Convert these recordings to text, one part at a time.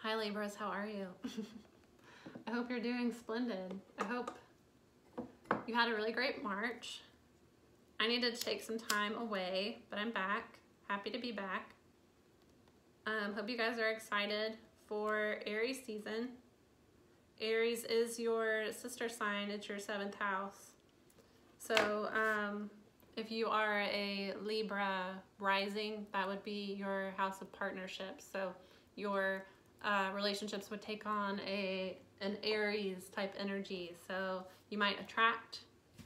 Hi Libras, how are you? I hope you're doing splendid. I hope you had a really great March. I needed to take some time away, but I'm back. Happy to be back. Hope you guys are excited for Aries season. Aries is your sister sign. It's your 7th house. So if you are a Libra rising, that would be your house of partnerships. So your relationships would take on an Aries type energy. So you might attract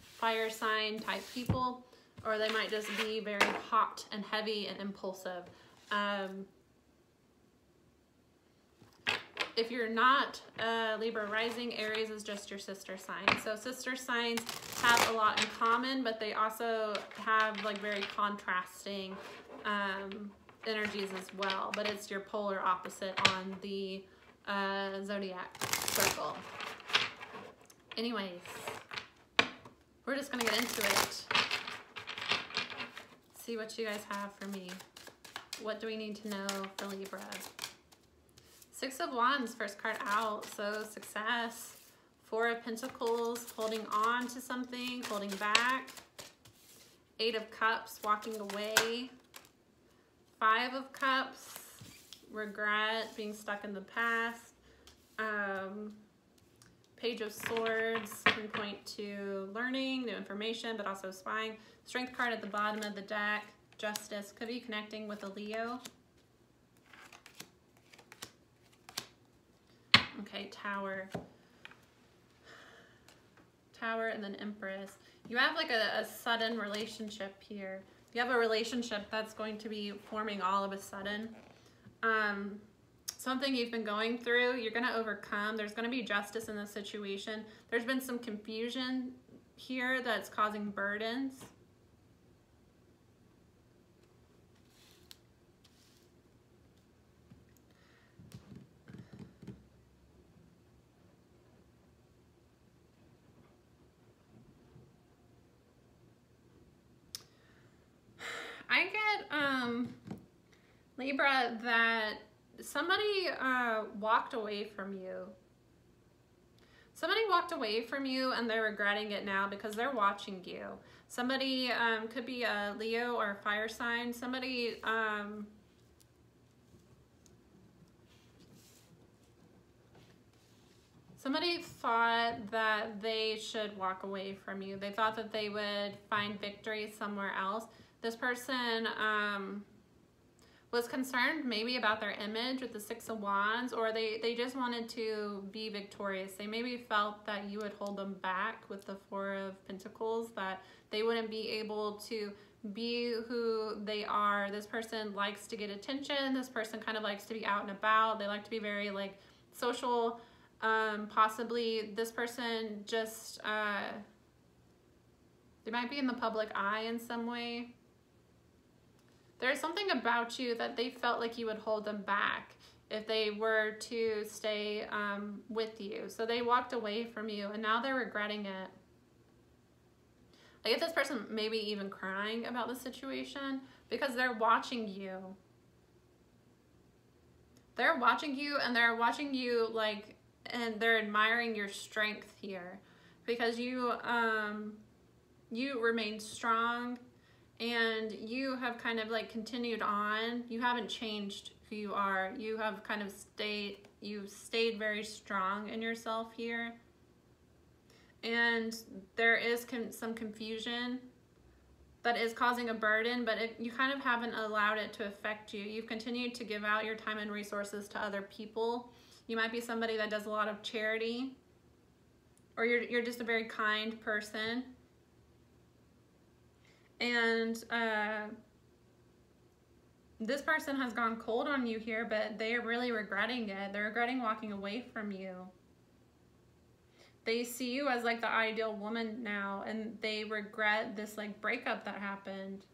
fire sign type people, or they might just be very hot and heavy and impulsive. If you're not Libra rising, Aries is just your sister sign. So sister signs have a lot in common, but they also have like very contrasting energies as well. But it's your polar opposite on the zodiac circle. Anyways, we're just gonna get into it. See what you guys have for me. What do we need to know for Libra? 6 of Wands, first card out, so success. 4 of Pentacles, holding on to something, holding back. 8 of Cups, walking away. 5 of Cups, regret, being stuck in the past. Page of Swords can point to learning, new information, but also spying. Strength card at the bottom of the deck. Justice, could be connecting with a Leo. Okay, Tower. Tower and then Empress. You have like a sudden relationship here. You have a relationship that's going to be forming all of a sudden. Something you've been going through, you're going to overcome. There's going to be justice in this situation. There's been some confusion here that's causing burdens. I get, Libra, that somebody walked away from you. Somebody walked away from you and they're regretting it now because they're watching you. Somebody could be a Leo or a fire sign. Somebody thought that they should walk away from you. They thought that they would find victory somewhere else. This person was concerned maybe about their image with the 6 of Wands, or they just wanted to be victorious. They maybe felt that you would hold them back with the 4 of Pentacles, that they wouldn't be able to be who they are. This person likes to get attention. This person kind of likes to be out and about. They like to be very like social. Possibly this person just, they might be in the public eye in some way. There's something about you that they felt like you would hold them back if they were to stay with you. So they walked away from you and now they're regretting it. I get this person maybe even crying about the situation because they're watching you. They're watching you and they're watching you like, and they're admiring your strength here because you remain strong. And you have kind of like continued on. You haven't changed who you are. You have kind of you've stayed very strong in yourself here. And there is some confusion that is causing a burden, but you kind of haven't allowed it to affect you. You've continued to give out your time and resources to other people. You might be somebody that does a lot of charity, or you're just a very kind person. And this person has gone cold on you here, but they're really regretting it. They're regretting walking away from you. They see you as like the ideal woman now, and they regret this like breakup that happened.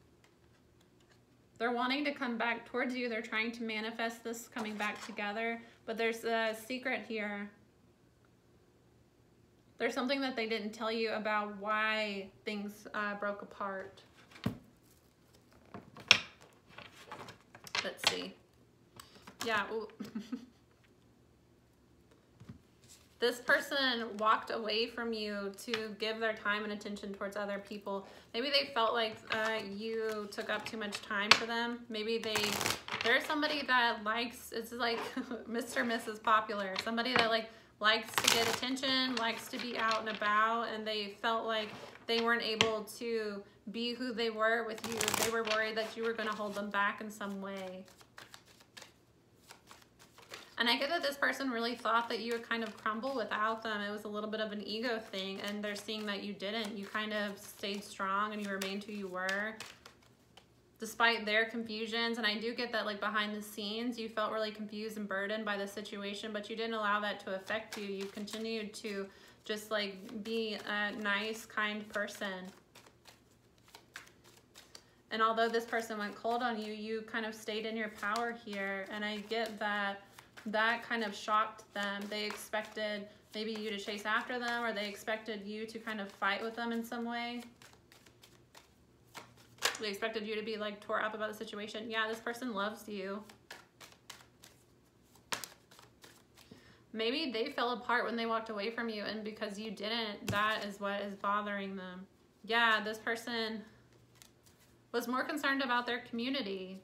They're wanting to come back towards you. They're trying to manifest this coming back together, but there's a secret here. There's something that they didn't tell you about why things broke apart. Let's see. Yeah. This person walked away from you to give their time and attention towards other people. Maybe they felt like you took up too much time for them. Maybe they're somebody that likes, it's like Mr. and Mrs. Popular. Somebody that like likes to get attention, likes to be out and about, and they felt like they weren't able to be who they were with you. They were worried that you were going to hold them back in some way. And I get that this person really thought that you would kind of crumble without them. It was a little bit of an ego thing, and they're seeing that you didn't. You kind of stayed strong and you remained who you were despite their confusions. And I do get that, like, behind the scenes, you felt really confused and burdened by the situation, but you didn't allow that to affect you. You continued to just, like, be a nice, kind person. And although this person went cold on you, you kind of stayed in your power here. And I get that that kind of shocked them. They expected maybe you to chase after them, or they expected you to kind of fight with them in some way. They expected you to be like tore up about the situation. Yeah, this person loves you. Maybe they fell apart when they walked away from you, and because you didn't, that is what is bothering them. Yeah, this person was more concerned about their community.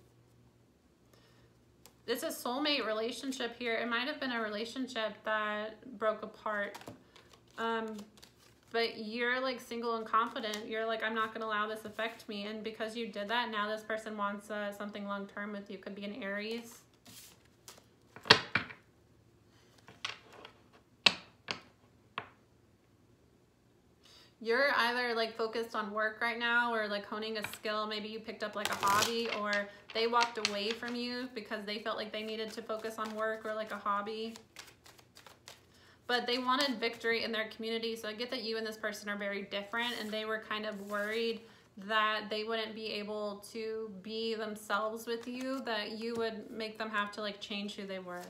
It's a soulmate relationship here. It might have been a relationship that broke apart. But you're like single and confident. You're like, I'm not going to allow this affect me. And because you did that, now this person wants something long-term with you. Could be an Aries. You're either like focused on work right now, or like honing a skill. Maybe you picked up like a hobby, or they walked away from you because they felt like they needed to focus on work or like a hobby. But they wanted victory in their community. So I get that you and this person are very different, and they were kind of worried that they wouldn't be able to be themselves with you, that you would make them have to like change who they were.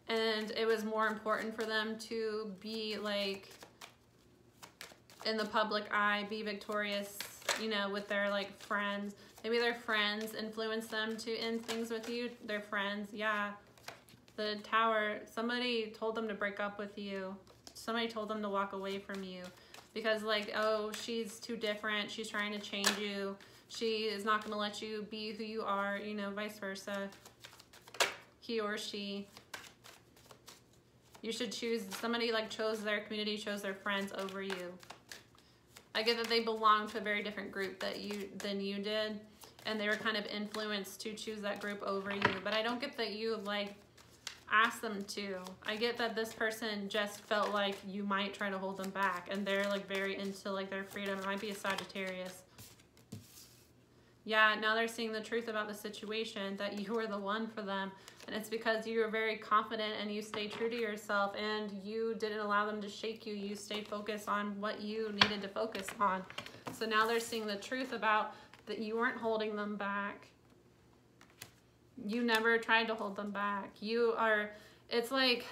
And it was more important for them to be like in the public eye, be victorious, you know, with their like friends. Maybe their friends influenced them to end things with you. Their friends, yeah. The Tower, somebody told them to break up with you. Somebody told them to walk away from you. Because like, oh, she's too different. She's trying to change you. She is not going to let you be who you are, you know, vice versa. He or she. You should choose, somebody like chose their community, chose their friends over you. I get that they belong to a very different group than you did, and they were kind of influenced to choose that group over you. But I don't get that you like asked them to. I get that this person just felt like you might try to hold them back, and they're like very into like their freedom. It might be a Sagittarius. Yeah, now they're seeing the truth about the situation, that you were the one for them. And it's because you were very confident and you stayed true to yourself, and you didn't allow them to shake you. You stayed focused on what you needed to focus on. So now they're seeing the truth about that you weren't holding them back. You never tried to hold them back. It's like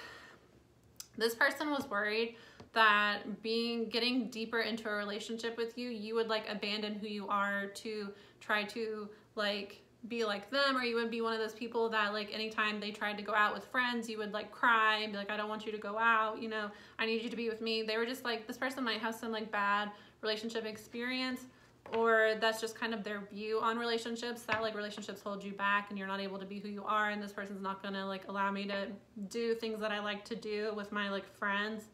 this person was worried that getting deeper into a relationship with you, you would like abandon who you are to try to like be like them, or you would be one of those people that like anytime they tried to go out with friends, you would like cry and be like, I don't want you to go out, you know, I need you to be with me. They were just like, this person might have some like bad relationship experience, or that's just kind of their view on relationships, that like relationships hold you back and you're not able to be who you are, and this person's not gonna like allow me to do things that I like to do with my like friends.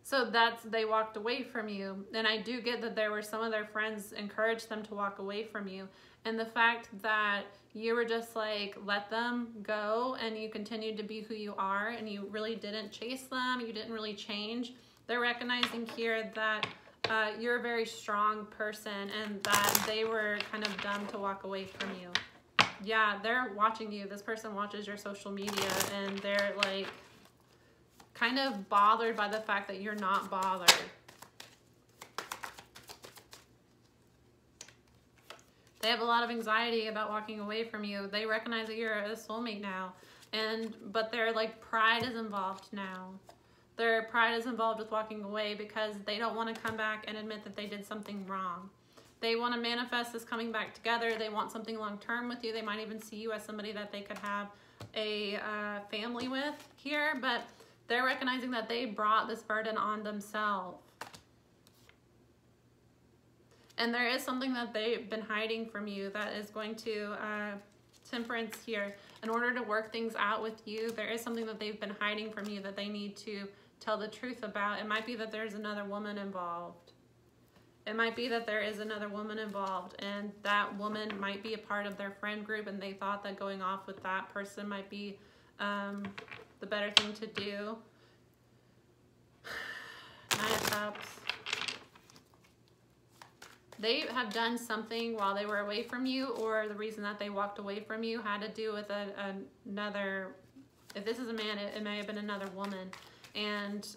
So they walked away from you. And I do get that there were some of their friends encouraged them to walk away from you. And the fact that you were just like, let them go, and you continued to be who you are, and you really didn't chase them, you didn't really change. They're recognizing here that you're a very strong person, and that they were kind of dumb to walk away from you. Yeah, they're watching you. This person watches your social media, and they're like, kind of bothered by the fact that you're not bothered. They have a lot of anxiety about walking away from you. They recognize that you're a soulmate now, but their like pride is involved now. Their pride is involved with walking away because they don't want to come back and admit that they did something wrong. They want to manifest this coming back together. They want something long-term with you. They might even see you as somebody that they could have a family with here, but they're recognizing that they brought this burden on themselves. And there is something that they've been hiding from you that is going to, Temperance here, in order to work things out with you, there is something that they've been hiding from you that they need to tell the truth about. It might be that there's another woman involved. It might be that there is another woman involved, and that woman might be a part of their friend group, and they thought that going off with that person might be the better thing to do. Nine of Cups. They have done something while they were away from you, or the reason that they walked away from you had to do with another, if this is a man, it may have been another woman. And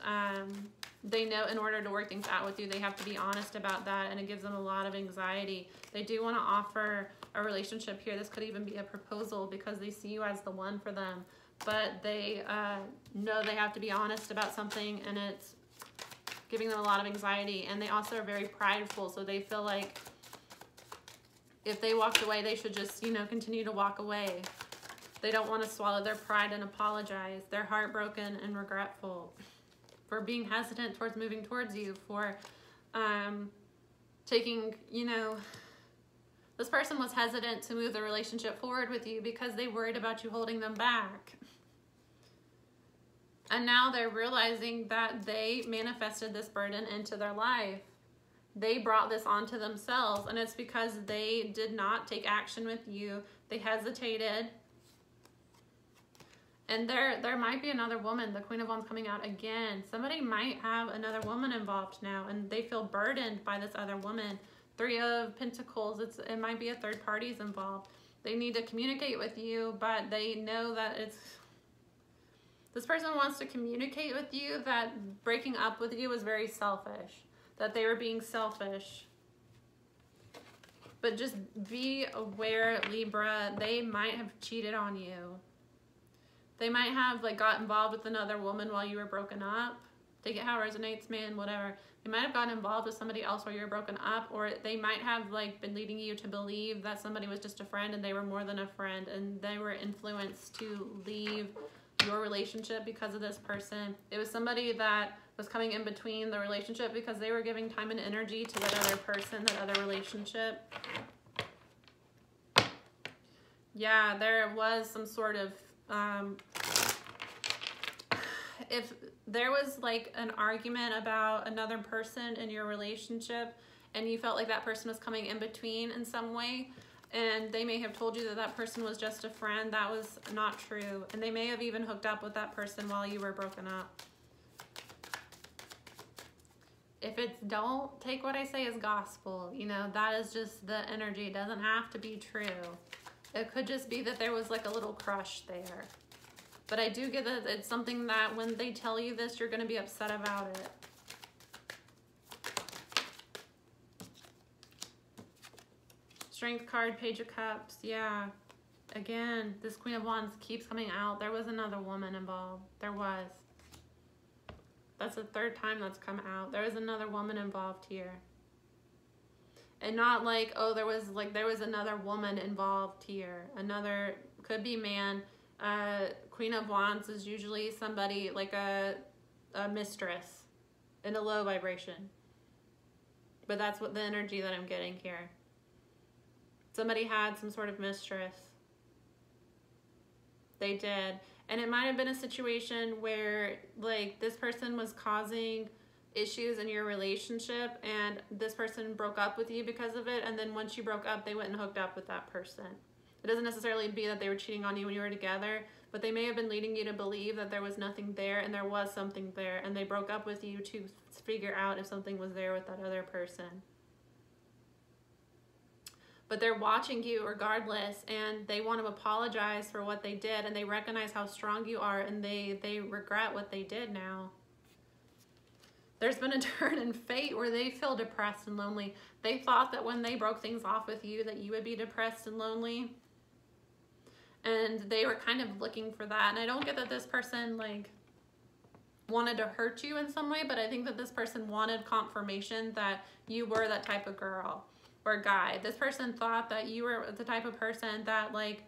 they know in order to work things out with you, they have to be honest about that, and it gives them a lot of anxiety. They do want to offer a relationship here. This could even be a proposal because they see you as the one for them. But they know they have to be honest about something, and it's giving them a lot of anxiety. And they also are very prideful, so they feel like if they walked away, they should just, you know, continue to walk away. They don't want to swallow their pride and apologize. They're heartbroken and regretful for being hesitant towards moving towards you, for taking, you know, this person was hesitant to move the relationship forward with you because they worried about you holding them back. And now they're realizing that they manifested this burden into their life. They brought this onto themselves, and it's because they did not take action with you. They hesitated. And there might be another woman. The Queen of Wands coming out again. Somebody might have another woman involved now, and they feel burdened by this other woman. Three of Pentacles, it might be a third party's involved. They need to communicate with you, but they know that this person wants to communicate with you that breaking up with you was very selfish, that they were being selfish. But just be aware, Libra, they might have cheated on you. They might have like got involved with another woman while you were broken up. Take it how it resonates, man, whatever. They might have gotten involved with somebody else while you were broken up, or they might have like been leading you to believe that somebody was just a friend and they were more than a friend, and they were influenced to leave your relationship because of this person. It was somebody that was coming in between the relationship because they were giving time and energy to that other person, that other relationship. Yeah, there was some sort of if there was like an argument about another person in your relationship and you felt like that person was coming in between in some way, and they may have told you that that person was just a friend, that was not true. And they may have even hooked up with that person while you were broken up. If it's, don't take what I say as gospel, you know, that is just the energy. It doesn't have to be true. It could just be that there was like a little crush there. But I do get that it's something that when they tell you this, you're going to be upset about it. Strength card, Page of Cups. Yeah. Again, this Queen of Wands keeps coming out. There was another woman involved. There was. That's the third time that's come out. There was another woman involved here. And not like, oh, there was another woman involved here. Another, could be man. Queen of Wands is usually somebody like a mistress in a low vibration. But that's what the energy that I'm getting here. Somebody had some sort of mistress. They did. And it might have been a situation where like this person was causing issues in your relationship and this person broke up with you because of it, and then once you broke up, they went and hooked up with that person. It doesn't necessarily be that they were cheating on you when you were together, but they may have been leading you to believe that there was nothing there, and there was something there, and they broke up with you to figure out if something was there with that other person. But they're watching you regardless, and they want to apologize for what they did, and they recognize how strong you are, and they regret what they did now. There's been a turn in fate where they feel depressed and lonely. They thought that when they broke things off with you that you would be depressed and lonely. And they were kind of looking for that. And I don't get that this person like wanted to hurt you in some way, but I think that this person wanted confirmation that you were that type of girl. or guy. This person thought that you were the type of person that like,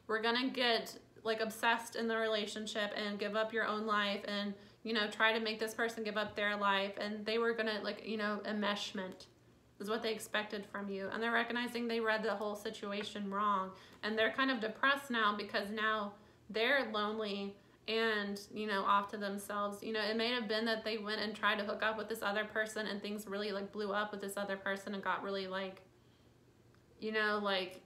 we're gonna get like obsessed in the relationship and give up your own life and, you know, try to make this person give up their life. And they were gonna like, you know, enmeshment is what they expected from you. And they're recognizing they read the whole situation wrong. And they're kind of depressed now because now they're lonely and, you know, off to themselves. You know, it may have been that they went and tried to hook up with this other person and things really like blew up with this other person and got really like, you know, like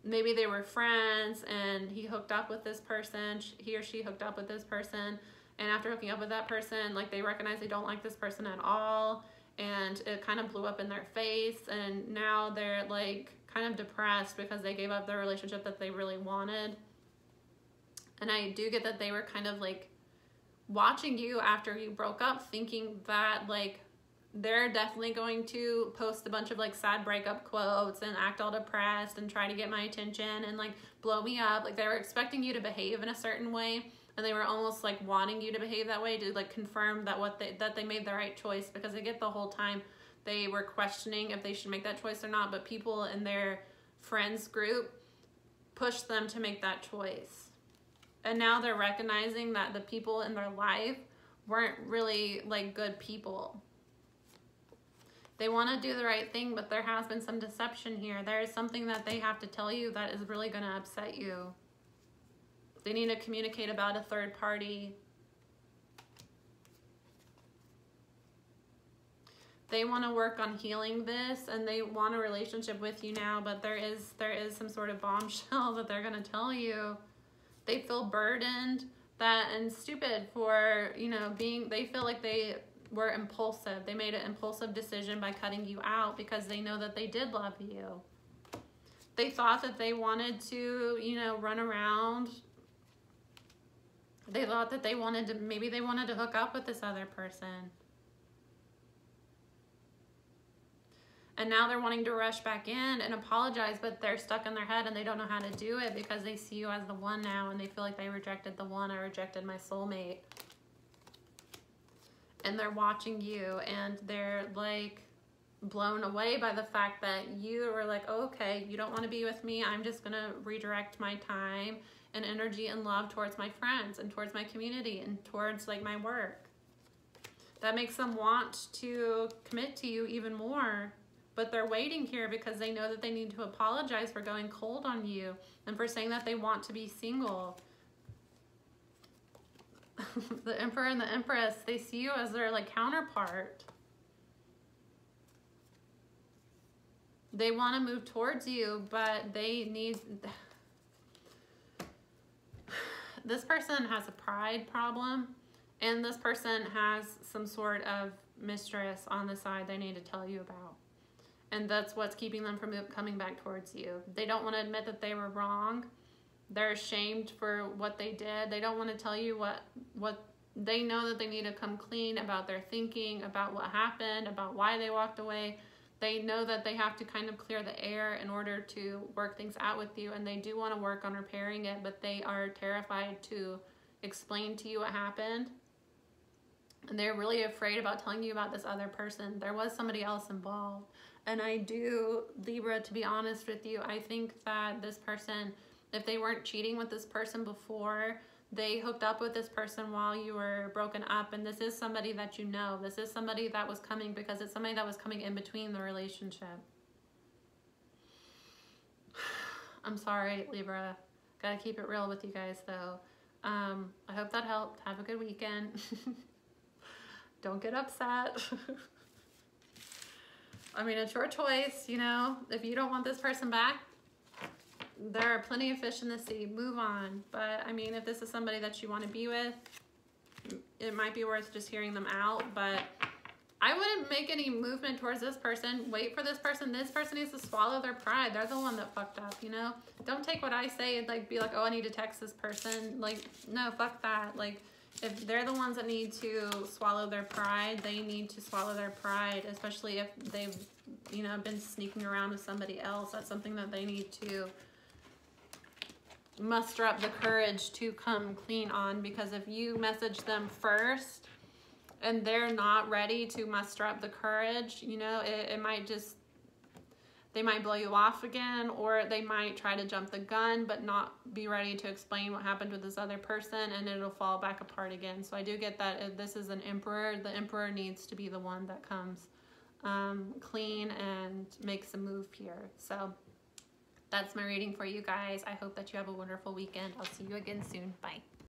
maybe they were friends and he hooked up with this person, he or she hooked up with this person, and after hooking up with that person, like they recognize they don't like this person at all, and it kind of blew up in their face, and now they're like kind of depressed because they gave up the relationship that they really wanted. And I do get that they were kind of like watching you after you broke up, thinking that like they're definitely going to post a bunch of like sad breakup quotes and act all depressed and try to get my attention and like blow me up. Like they were expecting you to behave in a certain way, and they were almost like wanting you to behave that way to like confirm that they made the right choice, because they get the whole time they were questioning if they should make that choice or not, but people in their friends group pushed them to make that choice. And now they're recognizing that the people in their life weren't really like good people. They want to do the right thing, but there has been some deception here. There is something that they have to tell you that is really going to upset you. They need to communicate about a third party. They want to work on healing this, and they want a relationship with you now, but there is some sort of bombshell that they're going to tell you. They feel burdened and stupid for, you know, they feel like they were impulsive. They made an impulsive decision by cutting you out because they know that they did love you. They thought that they wanted to, you know, run around. They thought that maybe they wanted to hook up with this other person. And now they're wanting to rush back in and apologize, but they're stuck in their head and they don't know how to do it because they see you as the one now, and they feel like they rejected the one. I rejected my soulmate. And they're watching you, and they're like blown away by the fact that you were like, oh, okay, you don't want to be with me. I'm just going to redirect my time and energy and love towards my friends and towards my community and towards like my work. That makes them want to commit to you even more. But they're waiting here because they know that they need to apologize for going cold on you and for saying that they want to be single. The Emperor and the Empress, they see you as their like counterpart. They want to move towards you, but they need... This person has a pride problem, and this person has some sort of mistress on the side they need to tell you about. And that's what's keeping them from coming back towards you. They don't want to admit that they were wrong. They're ashamed for what they did. They don't want to tell you what they know, that they need to come clean about their thinking, about what happened, about why they walked away. They know that they have to kind of clear the air in order to work things out with you, and they do want to work on repairing it, but they are terrified to explain to you what happened. And they're really afraid about telling you about this other person. There was somebody else involved. And I do, Libra, to be honest with you, I think that this person, if they weren't cheating with this person before, they hooked up with this person while you were broken up. And this is somebody that you know. This is somebody that was coming because it's somebody that was coming in between the relationship. I'm sorry, Libra. Gotta keep it real with you guys, though. I hope that helped. Have a good weekend. Don't get upset. I mean, it's your choice, you know. If you don't want this person back, there are plenty of fish in the sea. Move on. But, I mean, if this is somebody that you want to be with, it might be worth just hearing them out. But I wouldn't make any movement towards this person. Wait for this person. This person needs to swallow their pride. They're the one that fucked up, you know. Don't take what I say and, like, be like, oh, I need to text this person. Like, no, fuck that. Like, if they're the ones that need to swallow their pride, they need to swallow their pride, especially if they've, you know, been sneaking around with somebody else. That's something that they need to muster up the courage to come clean on, because if you message them first and they're not ready to muster up the courage, you know, it might just, they might blow you off again, or they might try to jump the gun but not be ready to explain what happened with this other person, and it'll fall back apart again. So I do get that if this is an emperor, the emperor needs to be the one that comes clean and makes a move here. So that's my reading for you guys. I hope that you have a wonderful weekend. I'll see you again soon. Bye.